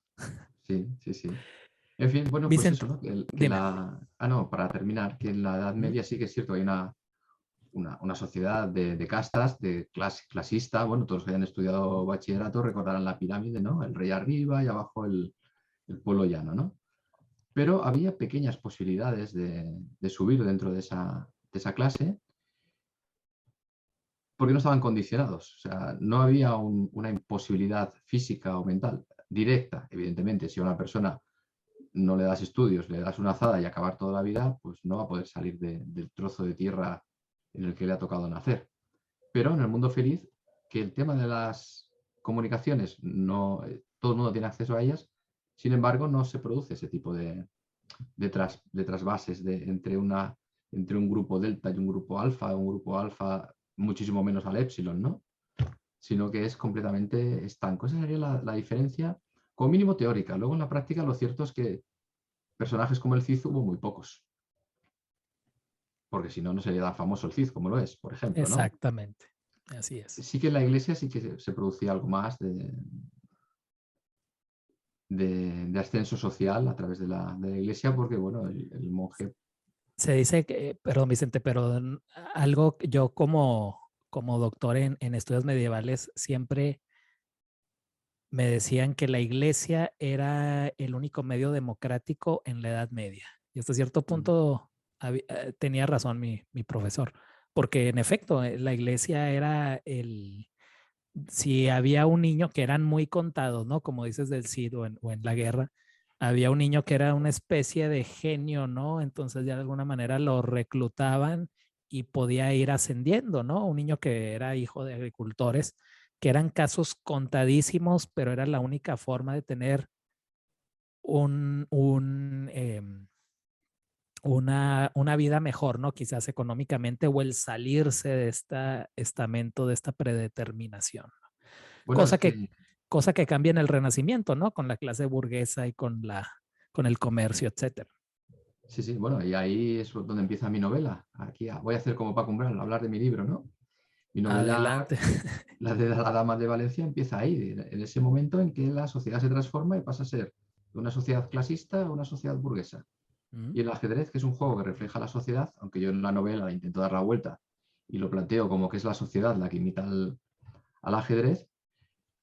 Sí, sí, sí. En fin, bueno, pues Vicente, eso, ¿no? dime. No, para terminar, que en la Edad Media sí que es cierto, hay una sociedad de castas, clasista. Bueno, todos los que hayan estudiado bachillerato recordarán la pirámide, ¿no? El rey arriba y abajo el pueblo llano, ¿no? Pero había pequeñas posibilidades de subir dentro de esa clase porque no estaban condicionados. O sea, no había una imposibilidad física o mental directa. Evidentemente, si a una persona no le das estudios, le das una azada y acabar toda la vida, pues no va a poder salir del trozo de tierra en el que le ha tocado nacer. Pero en el mundo feliz, que el tema de las comunicaciones, no, todo el mundo tiene acceso a ellas, sin embargo, no se produce ese tipo de trasvases entre un grupo delta y un grupo alfa muchísimo menos al epsilon, ¿no? Sino que es completamente estanco. Esa sería la diferencia, como mínimo teórica. Luego en la práctica lo cierto es que personajes como el Cid hubo muy pocos, porque si no, no sería tan famoso el Cid como lo es, por ejemplo, ¿no? Exactamente, así es. Sí que en la iglesia sí que se producía algo más de ascenso social a través de la iglesia, porque, bueno, el monje... Se dice que, perdón Vicente, pero algo que yo como doctor en estudios medievales siempre me decían que la iglesia era el único medio democrático en la Edad Media. Y hasta cierto punto tenía razón mi profesor, porque en efecto la iglesia era si había un niño que eran muy contados, ¿no? Como dices del Cid o en la guerra, había un niño que era una especie de genio, ¿no? Entonces ya de alguna manera lo reclutaban y podía ir ascendiendo, ¿no? Un niño que era hijo de agricultores, que eran casos contadísimos, pero era la única forma de tener un, un una vida mejor, ¿no? Quizás económicamente o el salirse de este estamento, de esta predeterminación. Bueno, es Cosa que, que cosa que cambia en el Renacimiento, ¿no? Con la clase burguesa y con el comercio, etcétera. sí, sí, bueno, y ahí es donde empieza mi novela. Aquí voy a hacer como Paco Umbral, hablar de mi libro, ¿no? Mi novela, Adelante. la de la Dama de Valencia, empieza ahí, en ese momento en que la sociedad se transforma y pasa a ser de una sociedad clasista a una sociedad burguesa. Mm. Y el ajedrez, que es un juego que refleja la sociedad, aunque yo en la novela intento dar la vuelta y lo planteo como que es la sociedad la que imita al ajedrez,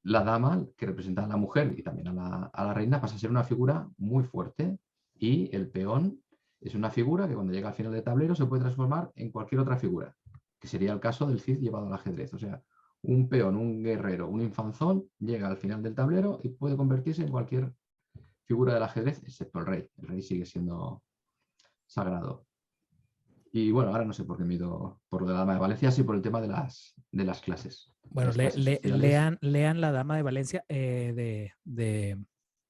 la dama, que representa a la mujer y también a la reina, pasa a ser una figura muy fuerte y el peón es una figura que cuando llega al final del tablero se puede transformar en cualquier otra figura, que sería el caso del Cid llevado al ajedrez. O sea, un peón, un guerrero, un infanzón llega al final del tablero y puede convertirse en cualquier figura del ajedrez, excepto el rey. El rey sigue siendo sagrado. Y bueno, ahora no sé por qué me he ido por lo de la Dama de Valencia, sí por el tema de Bueno, las clases sociales. lean La Dama de Valencia de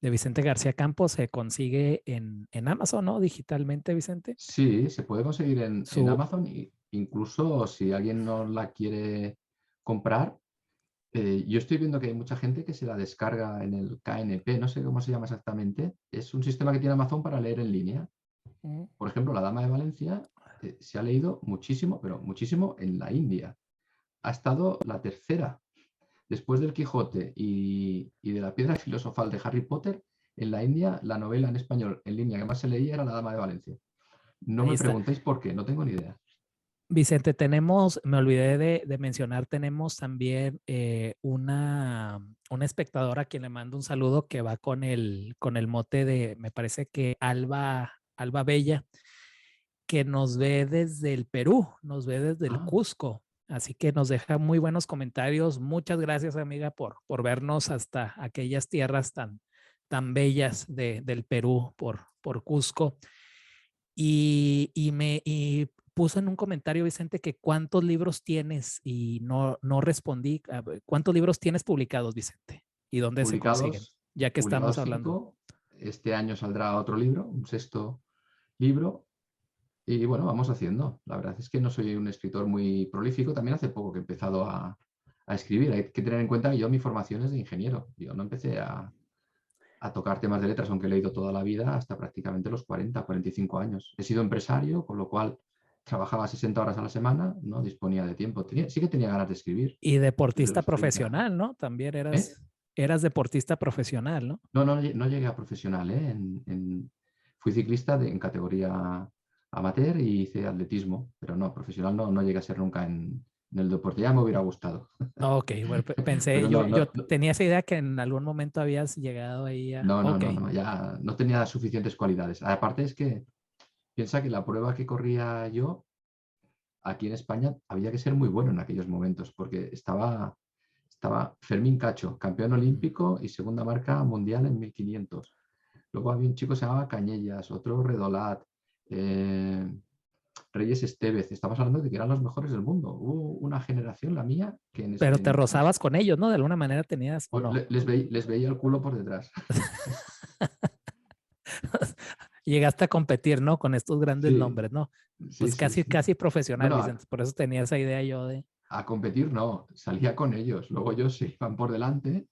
Vicente García Campos. Se consigue en Amazon, ¿no? Digitalmente, Vicente. Sí, se puede conseguir en Su, Amazon e incluso si alguien no la quiere comprar, yo estoy viendo que hay mucha gente que se la descarga en el KNP, no sé cómo se llama exactamente. Es un sistema que tiene Amazon para leer en línea. Mm. Por ejemplo, La Dama de Valencia se ha leído muchísimo, pero muchísimo en la India. Ha estado la tercera después del Quijote y de la Piedra Filosofal de Harry Potter, en la India, la novela en español en línea que más se leía era La Dama de Valencia. No Ahí me está. preguntéis por qué, no tengo ni idea. Vicente, tenemos, me olvidé de mencionar, tenemos también una espectadora a quien le mando un saludo que va con el mote de, me parece que Alba Bella, que nos ve desde el Perú, nos ve desde el Ah, Cusco. Así que nos deja muy buenos comentarios. Muchas gracias, amiga, por vernos hasta aquellas tierras tan bellas del Perú, por Cusco. Y puso en un comentario, Vicente, que cuántos libros tienes y no respondí. ¿Cuántos libros tienes publicados, Vicente? ¿Y dónde se consiguen? publicados, Ya que estamos publicados hablando. 5. Este año saldrá otro libro, un sexto libro. Y bueno, vamos haciendo. La verdad es que no soy un escritor muy prolífico. También hace poco que he empezado a escribir. Hay que tener en cuenta que yo mi formación es de ingeniero. Yo no empecé a tocar temas de letras, aunque he leído toda la vida, hasta prácticamente los 45 años. He sido empresario, con lo cual trabajaba 60 horas a la semana, no disponía de tiempo. Sí que tenía ganas de escribir Y desde deportista los 30. profesional, ¿no? También ¿Eh? eras deportista profesional, ¿no? No, no llegué a profesional. Fui ciclista en categoría amateur y hice atletismo, pero no, profesional no llegué a ser nunca en el deporte. Ya me hubiera gustado. Ok, bueno, pensé, Pero yo tenía esa idea que en algún momento habías llegado ahí a, ok, ya no tenía suficientes cualidades. Aparte es que piensa que la prueba que corría yo aquí en España había que ser muy bueno en aquellos momentos, porque estaba Fermín Cacho, campeón olímpico y segunda marca mundial en 1500. Luego había un chico que se llamaba Cañellas, otro Redolat, eh, Reyes Estevez. Estamos hablando de que eran los mejores del mundo. Hubo una generación, la mía, que pero te en rozabas con ellos, ¿no? De alguna manera tenías, ¿o no? les veía el culo por detrás. Llegaste a competir, ¿no? Con estos grandes Sí, nombres, ¿no? sí, Pues sí, casi, sí. casi profesional, Bueno, Vicente. Por eso tenía esa idea yo de... a competir no, salía con ellos. Luego ellos se iban por delante.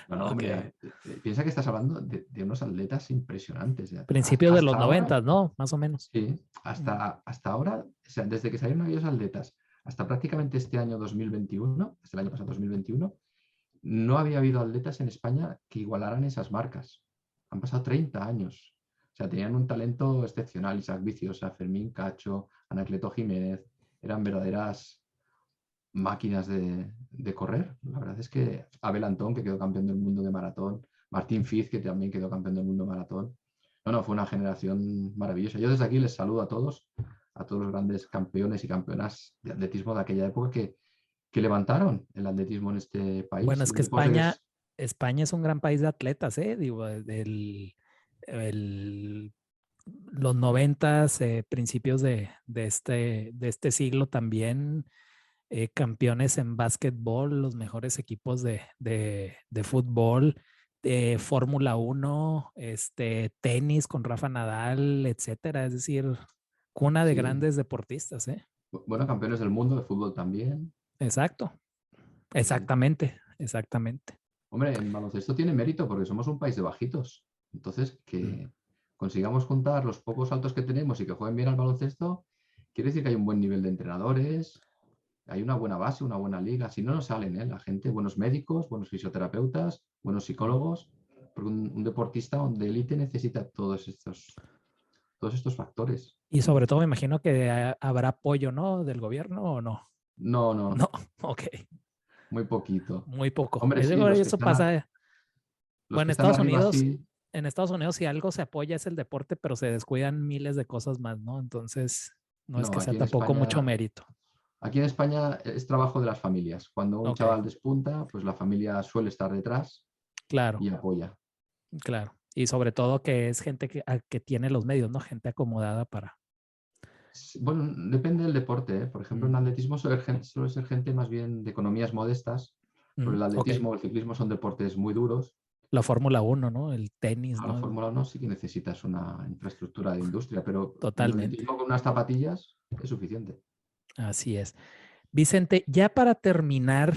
No, no, Ok. hombre, piensa que estás hablando de unos atletas impresionantes. Principios de los Hasta ahora, 90, ¿no? Más o menos. sí, Mm. hasta ahora, o sea, desde que salieron aquellos atletas hasta prácticamente este año 2021, hasta el año pasado 2021, no había habido atletas en España que igualaran esas marcas. Han pasado 30 años. O sea, tenían un talento excepcional. Isaac Viciosa, Fermín Cacho, Anacleto Jiménez, eran verdaderas máquinas de correr. La verdad es que Abel Antón, que quedó campeón del mundo de maratón, Martín Fiz, que también quedó campeón del mundo de maratón. No, fue una generación maravillosa. Yo desde aquí les saludo a todos los grandes campeones y campeonas de atletismo de aquella época que levantaron el atletismo en este Bueno, país. es Y un que deporte que España es un gran país de atletas, ¿eh? Digo, los noventas, principios de este siglo también, campeones en básquetbol, los mejores equipos de fútbol, de Fórmula Uno, tenis con Rafa Nadal, etcétera. Es decir, cuna de sí, grandes deportistas, ¿eh? bueno, campeones del mundo de fútbol también. Exacto, Sí, sí. exactamente, exactamente. Hombre, en baloncesto tiene mérito porque somos un país de bajitos. Entonces, Mm. que consigamos juntar los pocos altos que tenemos y que jueguen bien al baloncesto, quiere decir que hay un buen nivel de entrenadores, hay una buena base, una buena liga. Si no, no salen, ¿eh? La gente, buenos médicos, buenos fisioterapeutas, buenos psicólogos, porque un deportista de élite necesita todos estos factores. Y sobre todo me imagino que habrá apoyo, ¿no? Del gobierno o no. No, no, No, ok, muy poquito. muy poco. Hombre, sí, Eso pasa, los bueno, que están arriba sí. En Estados Unidos si algo se apoya es el deporte, pero se descuidan miles de cosas más, ¿no? Entonces, no es No, que sea tampoco mucho mérito. aquí en España es trabajo de las familias. Cuando un Ok, chaval despunta, pues la familia suele estar detrás claro, y apoya. claro. Y sobre todo que es gente que tiene los medios, ¿no? Gente acomodada para... Bueno, depende del deporte, ¿eh? Por ejemplo, en Mm, atletismo suele ser gente más bien de economías modestas, porque el ok. atletismo o el ciclismo son deportes muy duros. La Fórmula Uno, ¿no? El tenis, A la ¿no? Fórmula 1 sí que necesitas una infraestructura de industria, pero en el Totalmente. atletismo con unas zapatillas es suficiente. Así es. Vicente, ya para terminar,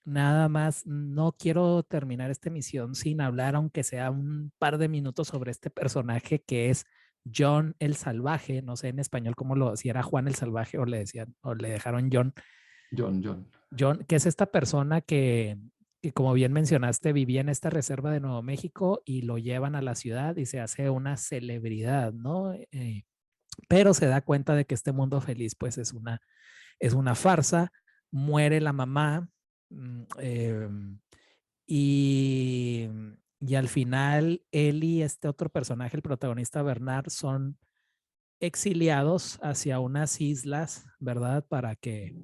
nada más, no quiero terminar esta emisión sin hablar, aunque sea un par de minutos, sobre este personaje que es John el Salvaje. No sé en español cómo si era Juan el Salvaje o le decían, o le dejaron John. John. John, que es esta persona que, como bien mencionaste, vivía en esta reserva de Nuevo México y lo llevan a la ciudad y se hace una celebridad, ¿no? Pero se da cuenta de que este mundo feliz pues es una farsa, muere la mamá y, y al final él y este otro personaje, el protagonista Bernard, son exiliados hacia unas islas, ¿verdad? Para que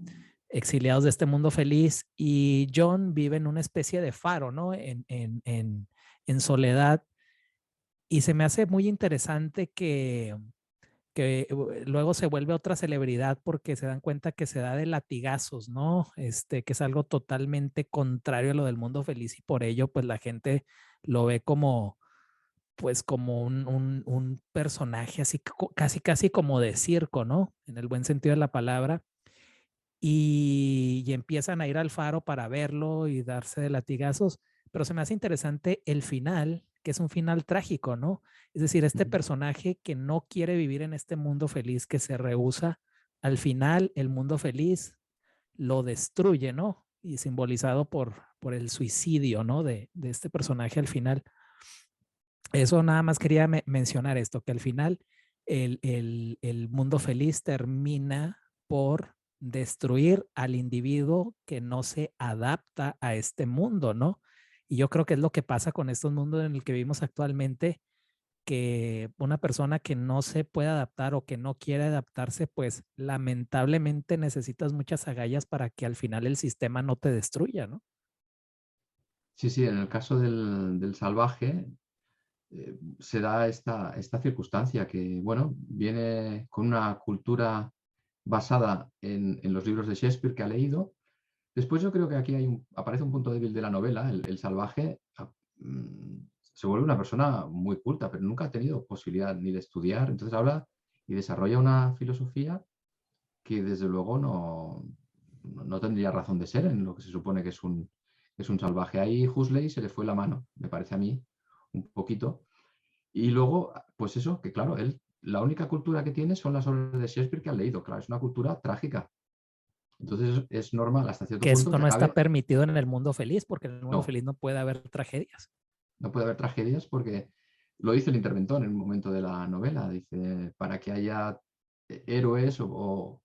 exiliados de este mundo feliz y John vive en una especie de faro, ¿no? En soledad. Y se me hace muy interesante que luego se vuelve otra celebridad porque se dan cuenta que se da de latigazos, ¿no? Que es algo totalmente contrario a lo del mundo feliz y por ello pues la gente lo ve como pues como un personaje así casi como de circo, ¿no? En el buen sentido de la palabra. Y empiezan a ir al faro para verlo y darse de latigazos, pero se me hace interesante el final, que es un final trágico, ¿no? Es decir, este personaje que no quiere vivir en este mundo feliz, que se rehúsa, al final el mundo feliz lo destruye, ¿no? Y simbolizado por el suicidio, ¿no? De este personaje al final. Eso nada más quería mencionar esto, que al final el mundo feliz termina por destruir al individuo que no se adapta a este mundo, ¿no? Y yo creo que es lo que pasa con estos mundos en el que vivimos actualmente, que una persona que no se puede adaptar o que no quiere adaptarse, pues lamentablemente necesitas muchas agallas para que al final el sistema no te destruya, ¿no? Sí, sí, en el caso del salvaje se da esta circunstancia que, bueno, viene con una cultura basada en los libros de Shakespeare que ha leído. Después yo creo que aquí aparece un punto débil de la novela. El salvaje se vuelve una persona muy culta, pero nunca ha tenido posibilidad ni de estudiar. Entonces habla y desarrolla una filosofía que desde luego no tendría razón de ser en lo que se supone que es un salvaje. Ahí Huxley se le fue la mano, me parece a mí, un poquito. Y luego, pues eso, que claro, él, la única cultura que tiene son las obras de Shakespeare que ha leído. Claro, es una cultura trágica. Entonces es normal hasta cierto Que punto esto que no está acabe. permitido en el mundo feliz, porque en el mundo No, feliz no puede haber tragedias. no puede haber tragedias porque lo dice el interventor en un momento de la novela. Dice, para que haya héroes o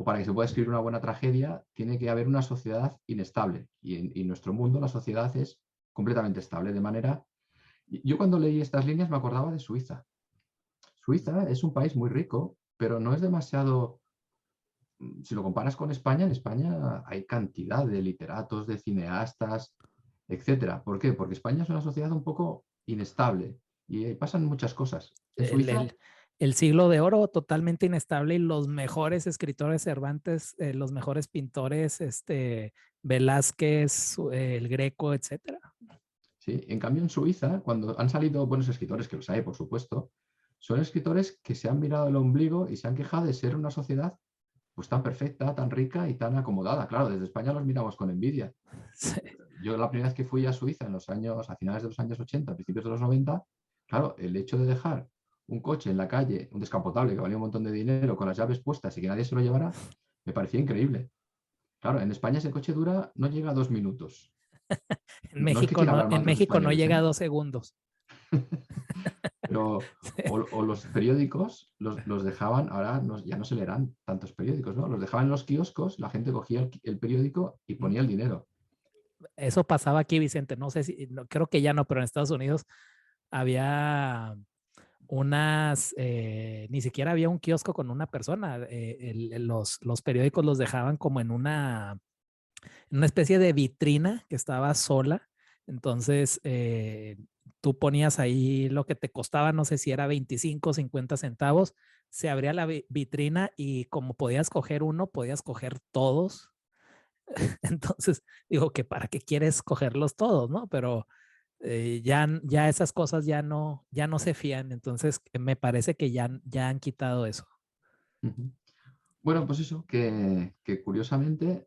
para que se pueda escribir una buena tragedia, tiene que haber una sociedad inestable. Y en nuestro mundo la sociedad es completamente estable. De manera, yo cuando leí estas líneas me acordaba de Suiza. Suiza es un país muy rico, pero no es demasiado. Si lo comparas con España, en España hay cantidad de literatos, de cineastas, etcétera. ¿Por qué? Porque España es una sociedad un poco inestable y ahí pasan muchas cosas. En El, Suiza, el, el siglo de oro totalmente inestable y los mejores escritores Cervantes, los mejores pintores, Velázquez, el Greco, etcétera. sí. En cambio, en Suiza, cuando han salido buenos escritores, que los hay, por supuesto, son escritores que se han mirado el ombligo y se han quejado de ser una sociedad pues tan perfecta, tan rica y tan acomodada. Claro, desde España los miramos con envidia. Sí. Yo la primera vez que fui a Suiza en los años, a finales de los años 80, principios de los 90, claro, el hecho de dejar un coche en la calle, un descapotable que valía un montón de dinero, con las llaves puestas y que nadie se lo llevara, me parecía increíble. Claro, en España ese coche dura, no llega a 2 minutos. No es que quiera hablar En mal de los México no españoles, llega a ¿eh? 2 segundos. Pero, o los periódicos los dejaban, ahora ya no se leerán tantos periódicos, ¿no? Los dejaban en los kioscos, la gente cogía el periódico y ponía el dinero. Eso pasaba aquí, Vicente. No sé si, creo que ya no, pero en Estados Unidos había ni siquiera había un kiosco con una persona. Los periódicos los dejaban como en una especie de vitrina que estaba sola. Entonces, tú ponías ahí lo que te costaba, no sé si era 25 o 50 centavos, se abría la vitrina y como podías coger uno, podías coger todos. Entonces, digo que para qué quieres cogerlos todos, ¿no? Pero ya esas cosas ya no se fían. Entonces, me parece que ya han quitado eso. Ujú. Bueno, pues eso, que curiosamente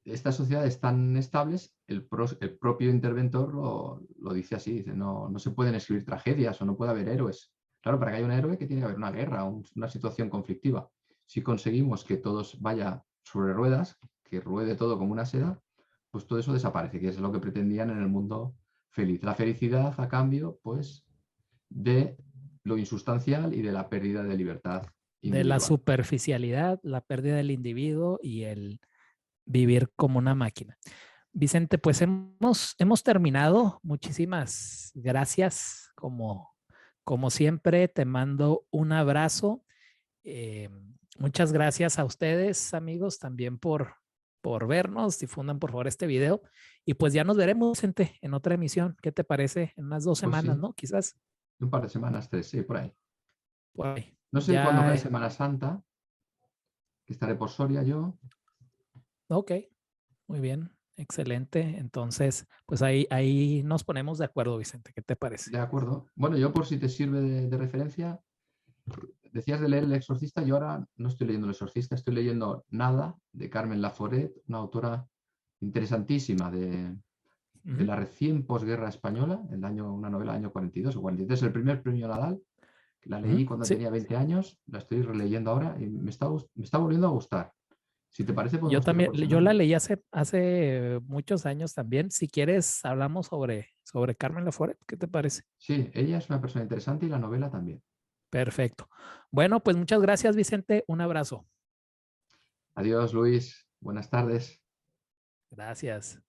estas sociedades tan estables, el propio interventor lo dice así, dice, no se pueden escribir tragedias o no puede haber héroes. Claro, para que haya un héroe que tiene que haber una guerra, una situación conflictiva. Si conseguimos que todos vaya sobre ruedas, que ruede todo como una seda, pues todo eso desaparece, que es lo que pretendían en el mundo feliz. La felicidad a cambio, pues, de lo insustancial y de la pérdida de libertad De la individual. superficialidad, la pérdida del individuo y el vivir como una máquina. Vicente, pues hemos terminado. Muchísimas gracias. Como siempre, te mando un abrazo. Eh, Muchas gracias a ustedes, amigos, también por vernos. Difundan por favor este video. Y pues ya nos veremos, Vicente, en otra emisión. ¿Qué te parece? En unas 2 semanas, Pues sí, ¿no? Quizás un par de semanas, 3, sí, por ahí. por ahí. No sé cuándo cae Ya, Semana Santa, que estaré por Soria yo. ok, muy bien, excelente. Entonces, pues ahí nos ponemos de acuerdo, Vicente. ¿Qué te parece? De acuerdo. Bueno, yo por si te sirve de referencia, decías de leer El Exorcista, yo ahora no estoy leyendo El Exorcista, estoy leyendo Nada, de Carmen Laforet, una autora interesantísima de Ujú. la recién posguerra española, una novela del año 42 o 43, el primer premio Nadal, que la leí Ujú, cuando sí, tenía 20 años, la estoy releyendo ahora y me está volviendo a gustar. Si te parece, yo podemos ir la también, próxima yo la vez. leí hace muchos años también. Si quieres, hablamos sobre Carmen Laforet. ¿Qué te parece? Sí, ella es una persona interesante y la novela también. Perfecto. Bueno, pues muchas gracias, Vicente. Un abrazo. Adiós, Luis. Buenas tardes. Gracias.